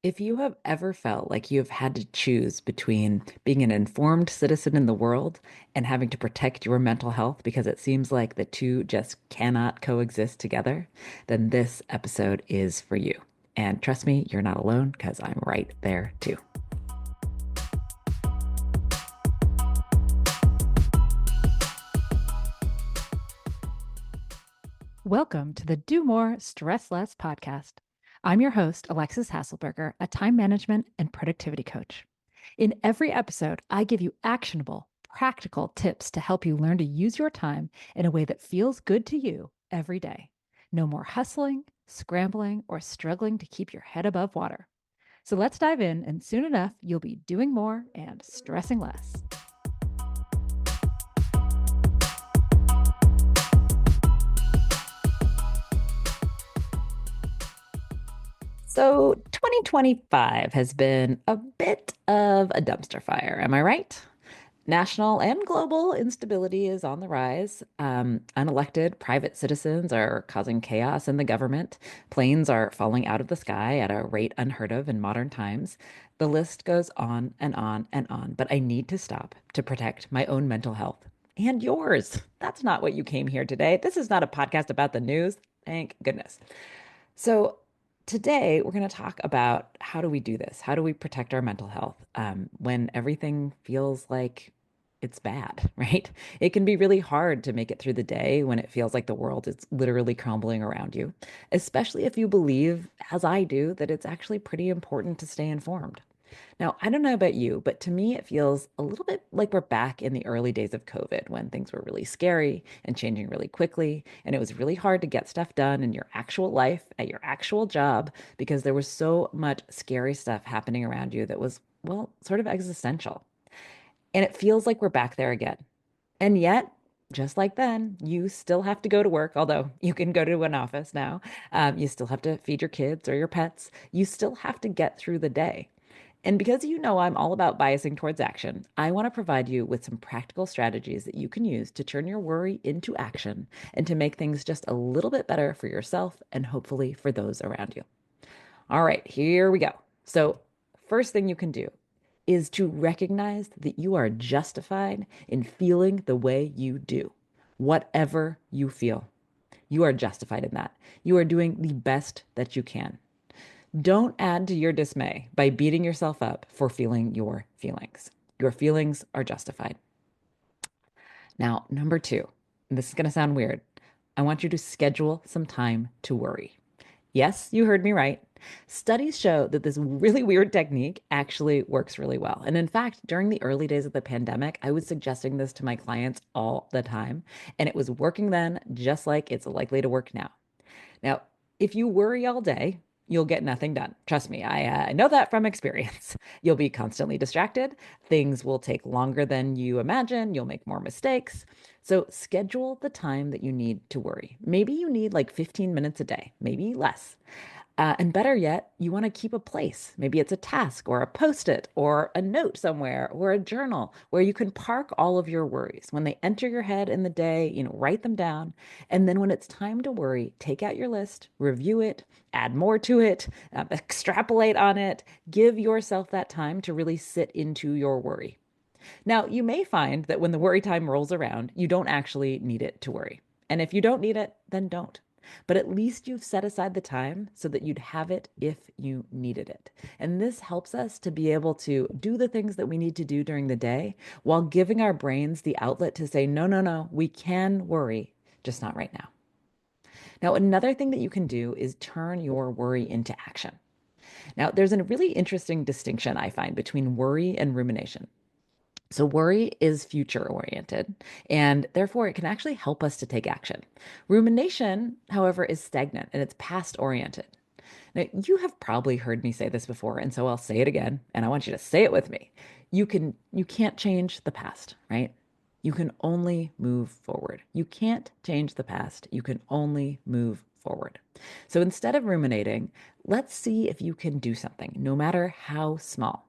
If you have ever felt like you have had to choose between being an informed citizen in the world and having to protect your mental health because it seems like the two just cannot coexist together, then this episode is for you. And trust me, you're not alone because I'm right there too. Welcome to the Do More, Stress Less podcast. I'm your host, Alexis Hasselberger, a time management and productivity coach. In every episode, I give you actionable, practical tips to help you learn to use your time in a way that feels good to you every day. No more hustling, scrambling, or struggling to keep your head above water. So let's dive in, and soon enough, you'll be doing more and stressing less. So 2025 has been a bit of a dumpster fire, am I right? National and global instability is on the rise. Unelected private citizens are causing chaos in the government. Planes are falling out of the sky at a rate unheard of in modern times. The list goes on and on and on, but I need to stop to protect my own mental health and yours. That's not what you came here today. This is not a podcast about the news. Thank goodness. So, today we're going to talk about how do we do this? How do we protect our mental health when everything feels like it's bad, right? It can be really hard to make it through the day when it feels like the world is literally crumbling around you, especially if you believe, as I do, that it's actually pretty important to stay informed. Now, I don't know about you, but to me, it feels a little bit like we're back in the early days of COVID when things were really scary and changing really quickly. And it was really hard to get stuff done in your actual life, at your actual job, because there was so much scary stuff happening around you that was, well, sort of existential. And it feels like we're back there again. And yet, just like then, you still have to go to work, although you can go to an office now. You still have to feed your kids or your pets. You still have to get through the day. And because you know I'm all about biasing towards action, I want to provide you with some practical strategies that you can use to turn your worry into action and to make things just a little bit better for yourself and hopefully for those around you. All right, here we go. So, first thing you can do is to recognize that you are justified in feeling the way you do, whatever you feel. You are justified in that. You are doing the best that you can. Don't add to your dismay by beating yourself up for feeling your feelings. Your feelings are justified. Now, number two, and this is going to sound weird. I want you to schedule some time to worry. Yes, you heard me right. Studies show that this really weird technique actually works really well. And in fact, during the early days of the pandemic, I was suggesting this to my clients all the time, and it was working then just like it's likely to work now. Now, if you worry all day, you'll get nothing done. Trust me, I know that from experience. You'll be constantly distracted. Things will take longer than you imagine. You'll make more mistakes. So schedule the time that you need to worry. Maybe you need like 15 minutes a day, maybe less. And better yet, you want to keep a place. Maybe it's a task or a post-it or a note somewhere or a journal where you can park all of your worries. When they enter your head in the day, write them down. And then when it's time to worry, take out your list, review it, add more to it, extrapolate on it, give yourself that time to really sit into your worry. Now, you may find that when the worry time rolls around, you don't actually need it to worry. And if you don't need it, then don't. But at least you've set aside the time so that you'd have it if you needed it. And this helps us to be able to do the things that we need to do during the day while giving our brains the outlet to say, no, no, no, we can worry, just not right now. Now, another thing that you can do is turn your worry into action. Now, there's a really interesting distinction I find between worry and rumination. So, worry is future oriented, and therefore it can actually help us to take action. Rumination, however, is stagnant and it's past oriented. Now, you have probably heard me say this before, and so I'll say it again, and I want you to say it with me. You can't change the past, right? You can only move forward. You can't change the past. You can only move forward. So instead of ruminating, let's see if you can do something, no matter how small.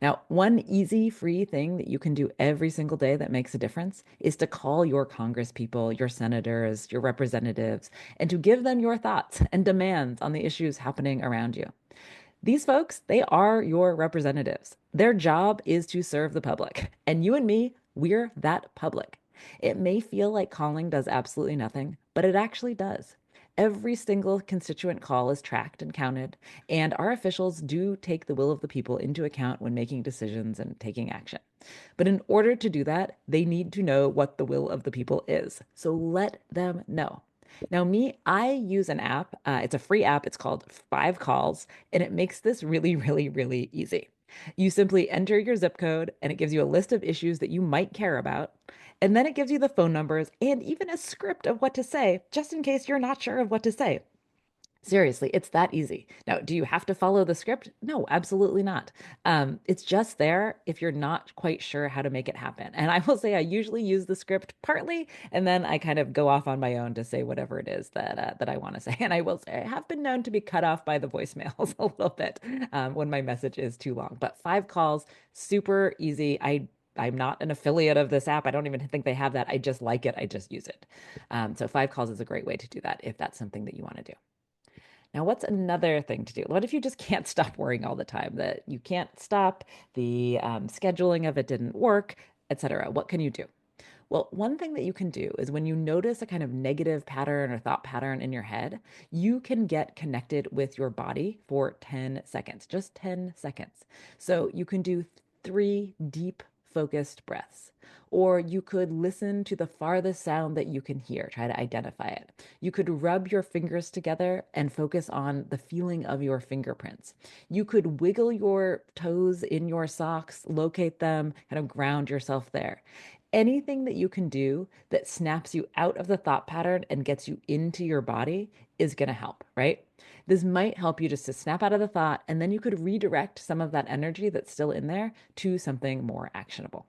Now, one easy, free thing that you can do every single day that makes a difference is to call your congresspeople, your senators, your representatives, and to give them your thoughts and demands on the issues happening around you. These folks, they are your representatives. Their job is to serve the public. And you and me, we're that public. It may feel like calling does absolutely nothing, but it actually does. Every single constituent call is tracked and counted, and our officials do take the will of the people into account when making decisions and taking action. But in order to do that, they need to know what the will of the people is. So let them know. Now, me, I use an app. It's a free app. It's called Five Calls, and it makes this really, really, really easy. You simply enter your zip code, and it gives you a list of issues that you might care about. And then it gives you the phone numbers and even a script of what to say, just in case you're not sure of what to say. Seriously, it's that easy. Now, do you have to follow the script? No, absolutely not. It's just there if you're not quite sure how to make it happen. And I will say I usually use the script partly, and then I kind of go off on my own to say whatever it is that I want to say. And I will say I have been known to be cut off by the voicemails a little bit when my message is too long. But five calls, super easy. I'm not an affiliate of this app. I don't even think they have that. I just like it. I just use it. So five calls is a great way to do that if that's something that you want to do. Now, what's another thing to do? What if you just can't stop worrying all the time? That you can't stop, the scheduling of it didn't work, etc. What can you do? Well, one thing that you can do is when you notice a kind of negative pattern or thought pattern in your head, you can get connected with your body for 10 seconds, just 10 seconds. So you can do three deep, focused breaths. Or you could listen to the farthest sound that you can hear, try to identify it. You could rub your fingers together and focus on the feeling of your fingerprints. You could wiggle your toes in your socks, locate them, kind of ground yourself there. Anything that you can do that snaps you out of the thought pattern and gets you into your body is going to help, right? This might help you just to snap out of the thought, and then you could redirect some of that energy that's still in there to something more actionable.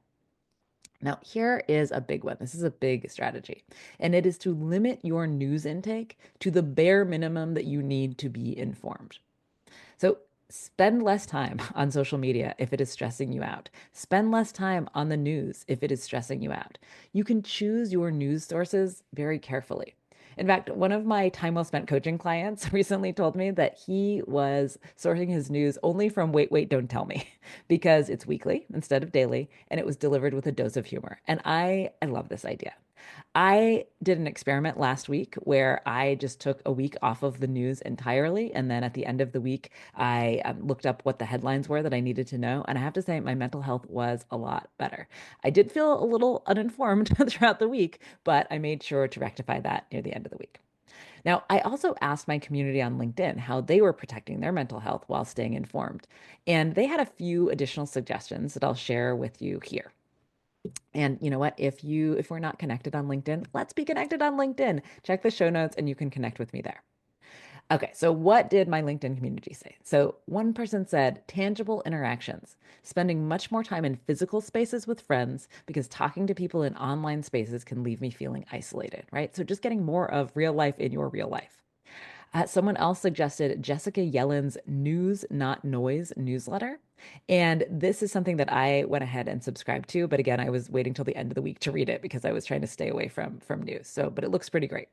Now, here is a big one. This is a big strategy, and it is to limit your news intake to the bare minimum that you need to be informed. So spend less time on social media if it is stressing you out. Spend less time on the news if it is stressing you out. You can choose your news sources very carefully. In fact, one of my time well spent coaching clients recently told me that he was sourcing his news only from Wait, Wait, Don't Tell Me because it's weekly instead of daily and it was delivered with a dose of humor. And I love this idea. I did an experiment last week where I just took a week off of the news entirely. And then at the end of the week, I looked up what the headlines were that I needed to know. And I have to say, my mental health was a lot better. I did feel a little uninformed throughout the week, but I made sure to rectify that near the end of the week. Now, I also asked my community on LinkedIn how they were protecting their mental health while staying informed. And they had a few additional suggestions that I'll share with you here. And you know what? If we're not connected on LinkedIn, let's be connected on LinkedIn. Check the show notes and you can connect with me there. Okay, so what did my LinkedIn community say? So one person said tangible interactions, spending much more time in physical spaces with friends because talking to people in online spaces can leave me feeling isolated, right? So just getting more of real life in your real life. Someone else suggested Jessica Yellen's News Not Noise newsletter. And this is something that I went ahead and subscribed to. But again, I was waiting till the end of the week to read it because I was trying to stay away from news. So, but it looks pretty great.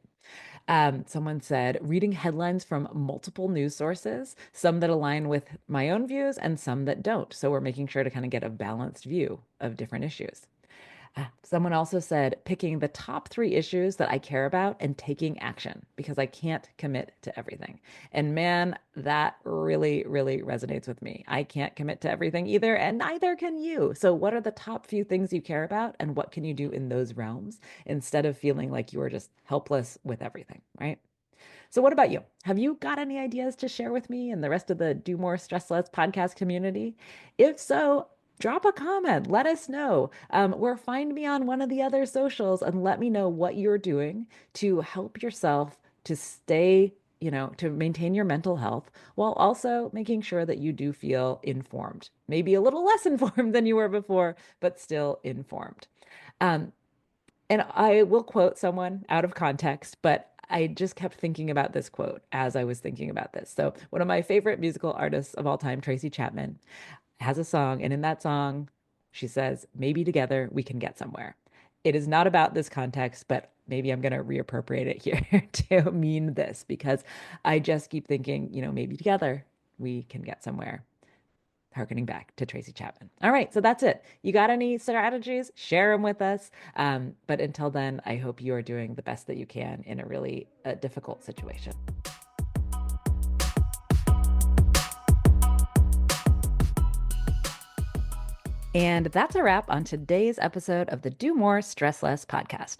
Someone said reading headlines from multiple news sources, some that align with my own views and some that don't. So we're making sure to kind of get a balanced view of different issues. Someone also said picking the top three issues that I care about and taking action because I can't commit to everything. And man, that really, really resonates with me. I can't commit to everything either, and neither can you. So, what are the top few things you care about, and what can you do in those realms instead of feeling like you are just helpless with everything, right? So, what about you? Have you got any ideas to share with me and the rest of the Do More Stress Less podcast community? If so, drop a comment. Let us know. Or find me on one of the other socials and let me know what you're doing to help yourself to stay, to maintain your mental health while also making sure that you do feel informed. Maybe a little less informed than you were before, but still informed. Um, and I will quote someone out of context, but I just kept thinking about this quote as I was thinking about this. So, one of my favorite musical artists of all time, Tracy Chapman, has a song, and in that song, she says, maybe together we can get somewhere. It is not about this context, but maybe I'm going to reappropriate it here to mean this because I just keep thinking, maybe together we can get somewhere. Harkening back to Tracy Chapman. All right, so that's it. You got any strategies? Share them with us. But until then, I hope you are doing the best that you can in a really difficult situation. And that's a wrap on today's episode of the Do More, Stress Less podcast.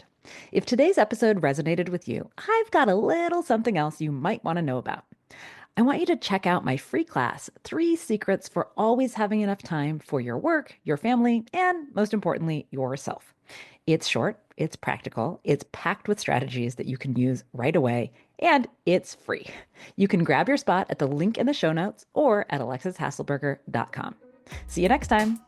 If today's episode resonated with you, I've got a little something else you might want to know about. I want you to check out my free class, 3 Secrets for Always Having Enough Time for Your Work, Your Family, and most importantly, yourself. It's short, it's practical, it's packed with strategies that you can use right away, and it's free. You can grab your spot at the link in the show notes or at alexishasselberger.com. See you next time.